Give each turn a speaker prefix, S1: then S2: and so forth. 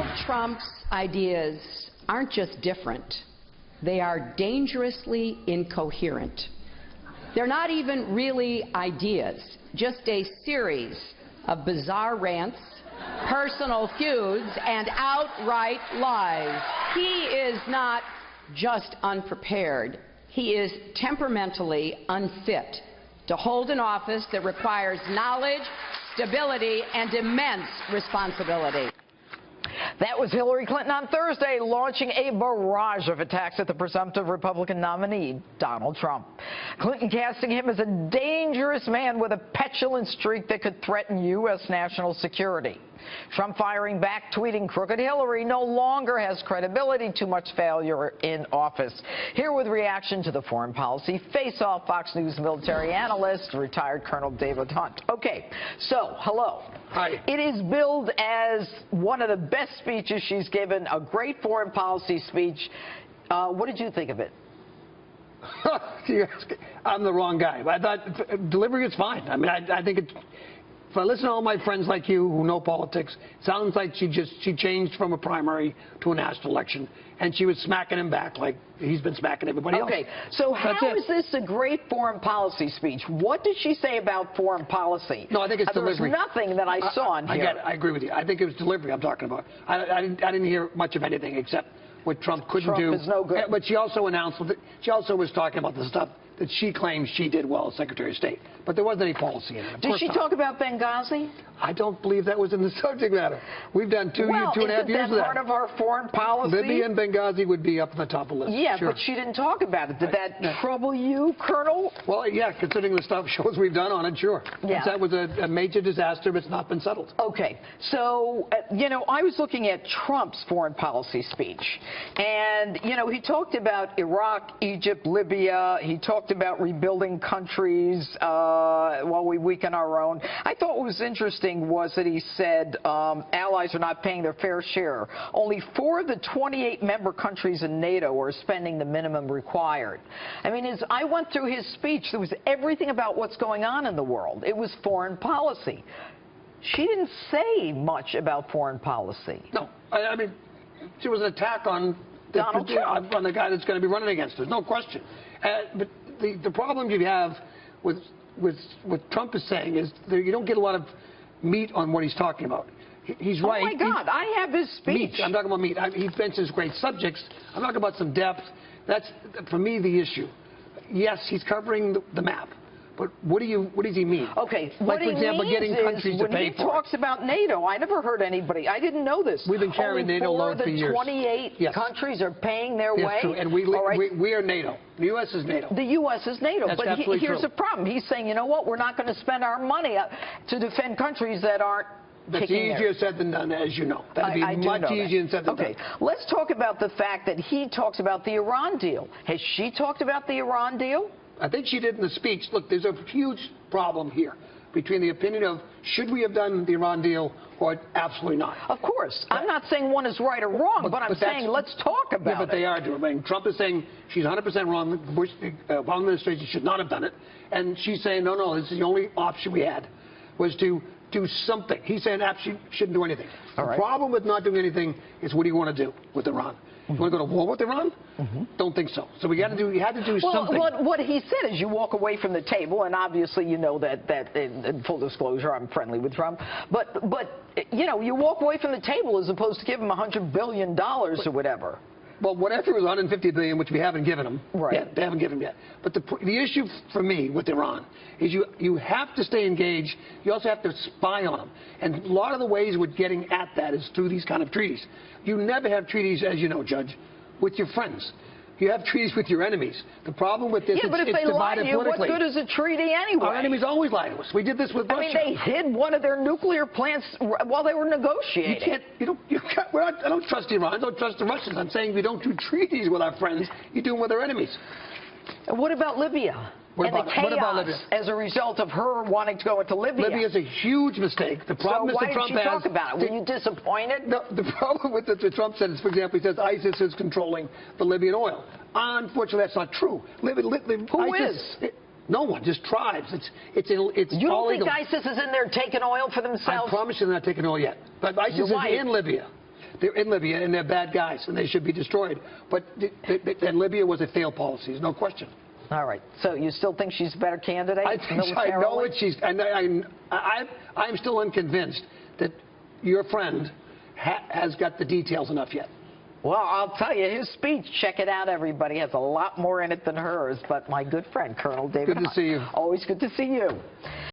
S1: Donald Trump's ideas aren't just different, they are dangerously incoherent. They're not even really ideas, just a series of bizarre rants, personal feuds, and outright lies. He is not just unprepared. He is temperamentally unfit to hold an office that requires knowledge, stability, and immense responsibility.
S2: That was Hillary Clinton on Thursday, launching a barrage of attacks at the presumptive Republican nominee, Donald Trump. Clinton casting him as a dangerous man with a petulant streak that could threaten U.S. national security. Trump firing back, tweeting, "Crooked Hillary no longer has credibility, too much failure in office." Here with reaction to the foreign policy face-off, Fox News military analyst, retired Colonel David Hunt. Okay, so, hello.
S3: Hi.
S2: It is billed as one of the best speeches she's given, a great foreign policy speech. What did you think of it?
S3: I'm the wrong guy. I thought delivery is fine. I mean, I think it's. If I listen to all my friends like you who know politics, it sounds like she changed from a primary to a national election, and she was smacking him back like he's been smacking everybody else.
S2: Okay, so how is this a great foreign policy speech? What did she say about foreign policy?
S3: No, I think it's delivery.
S2: There was nothing that I saw in here.
S3: I agree with you. I think it was delivery I'm talking about. I didn't hear much of anything except what Trump couldn't do.
S2: Trump is no good.
S3: But she also announced, she also was talking about the stuff that she claims she did well as Secretary of State. But there wasn't any policy in it.
S2: Did she talk about Benghazi?
S3: I don't believe that was in the subject matter. We've done two and a half years of that.
S2: Isn't that part of our foreign policy?
S3: Libya and Benghazi would be up at the top of the list.
S2: Yeah,
S3: sure.
S2: But she didn't talk about it. Did that trouble you, Colonel?
S3: Well, yeah, considering the stuff shows we've done on it, sure.
S2: Yeah.
S3: That was a major disaster, but it's not been settled.
S2: Okay, so, you know, I was looking at Trump's foreign policy speech, and, you know, he talked about Iraq, Egypt, Libya. He talked about rebuilding countries while we weaken our own. I thought what was interesting was that he said allies are not paying their fair share. Only 4 of the 28 member countries in NATO are spending the minimum required. I mean, as I went through his speech, there was everything about what's going on in the world. It was foreign policy. She didn't say much about foreign policy.
S3: No, I mean, she was an attack on
S2: Donald Trump,
S3: on the guy that's going to be running against her. No question. But the problem you have with what Trump is saying is that you don't get a lot of meat on what he's talking about. He's right.
S2: Oh, my God, I have his speech.
S3: Meat. I'm talking about meat. He mentions great subjects. I'm talking about some depth. That's, for me, the issue. Yes, he's covering the map. But what does he mean?
S2: Okay,
S3: like, for example, getting countries to pay for it.
S2: When he talks about NATO, I never heard anybody. I didn't know this.
S3: We've been carrying NATO load for years.
S2: Only 4 of the 28 countries are paying their way.
S3: True. And we are NATO. The U.S. is NATO.
S2: The U.S. is NATO.
S3: That's
S2: but here's the problem. He's saying, you know what? We're not going to spend our money to defend countries that aren't.
S3: That's easier said than done, as you know. That would be much easier said than done.
S2: Okay, let's talk about the fact that he talks about the Iran deal. Has she talked about the Iran deal?
S3: I think she did in the speech. Look, there's a huge problem here between the opinion of should we have done the Iran deal or absolutely not.
S2: Of course. I'm not saying one is right or wrong, but I'm saying let's talk about it.
S3: Yeah, but they are doing it. I mean, Trump is saying she's 100% wrong. The Bush Obama administration should not have done it. And she's saying, no, this is the only option we had, was to do something. He's saying absolutely shouldn't do anything. The problem with not doing anything is what do you want to do with Iran? You want to go to war with Iran? Don't think so. So you had to do something.
S2: What he said is you walk away from the table, and obviously you know that in full disclosure, I'm friendly with Trump. But you know, you walk away from the table as opposed to give him $100 billion or whatever.
S3: Well, whatever it was, $150 billion, which we haven't given them.
S2: Right.
S3: Yet. They haven't given them yet. But the issue for me with Iran is you have to stay engaged. You also have to spy on them. And a lot of the ways we're getting at that is through these kind of treaties. You never have treaties, as you know, Judge, with your friends. You have treaties with your enemies. The problem with this is it's divided politically.
S2: What good is a treaty anyway?
S3: Our enemies always lie to us. We did this with Russia.
S2: I mean, they hid one of their nuclear plants while they were negotiating.
S3: I don't trust Iran. I don't trust the Russians. I'm saying we don't do treaties with our friends. You do them with our enemies.
S2: And what about Libya?
S3: What about Libya?
S2: As a result of her wanting to go into Libya.
S3: Libya is a huge mistake. The problem
S2: so why did she talk about it? Were you disappointed?
S3: No, the problem with what Trump said is, for example, he says ISIS is controlling the Libyan oil. Unfortunately, that's not true.
S2: Who is?
S3: No one, just tribes. It's
S2: you don't think
S3: illegal.
S2: ISIS is in there taking oil for themselves?
S3: I promise you they're not taking oil yet. But ISIS is in Libya. they're in Libya and they're bad guys and they should be destroyed. But and Libya was a failed policy. There's no question.
S2: All right. So you still think she's a better candidate?
S3: I know what she's. I'm still unconvinced that your friend has got the details enough yet.
S2: Well, I'll tell you, his speech, check it out, everybody, has a lot more in it than hers. But my good friend, Colonel David
S3: Good to see you.
S2: Always good to see you.